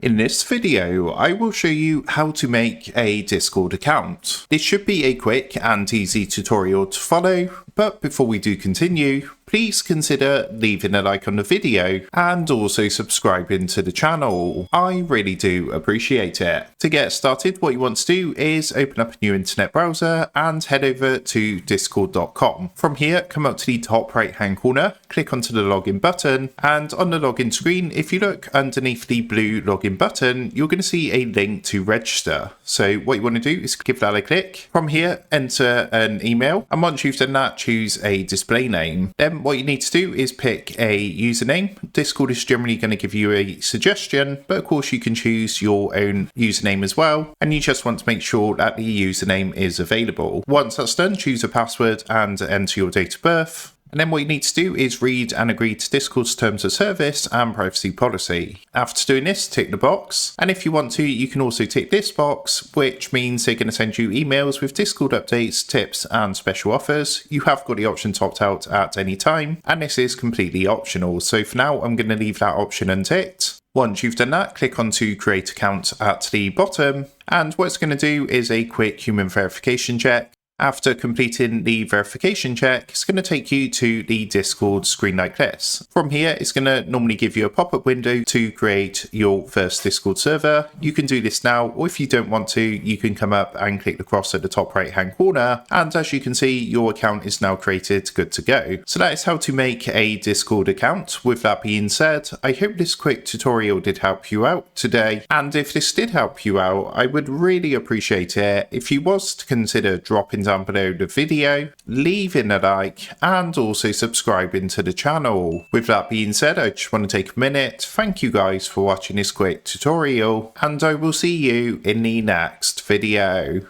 In this video, I will show you how to make a Discord account. This should be a quick and easy tutorial to follow, but before we do continue, please consider leaving a like on the video and also subscribing to the channel. I really do appreciate it. To get started, what you want to do is open up a new internet browser and head over to discord.com. From here, come up to the top right hand corner, click onto the login button, and on the login screen, if you look underneath the blue login button, you're going to see a link to register. So what you want to do is give that a click. From here, enter an email, and once you've done that, choose a display name. Then what you need to do is pick a username. Discord is generally going to give you a suggestion, but of course you can choose your own username as well, and you just want to make sure that the username is available. Once that's done, choose a password and enter your date of birth. And then what you need to do is read and agree to Discord's terms of service and privacy policy. After doing this, tick the box. And if you want to, you can also tick this box, which means they're going to send you emails with Discord updates, tips, and special offers. You have got the option to opt out at any time, and this is completely optional. So for now, I'm going to leave that option unticked. Once you've done that, click onto create account at the bottom. And what it's going to do is a quick human verification check. After completing the verification check, it's going to take you to the Discord screen like this. From here, it's going to normally give you a pop-up window to create your first Discord server. You can do this now, or if you don't want to, you can come up and click the cross at the top right-hand corner. And as you can see, your account is now created, good to go. So that is how to make a Discord account. With that being said, I hope this quick tutorial did help you out today. And if this did help you out, I would really appreciate it if you was to consider dropping down below the video, leaving a like, and also subscribing to the channel. With that being said, I just want to take a minute, thank you guys for watching this quick tutorial, and I will see you in the next video.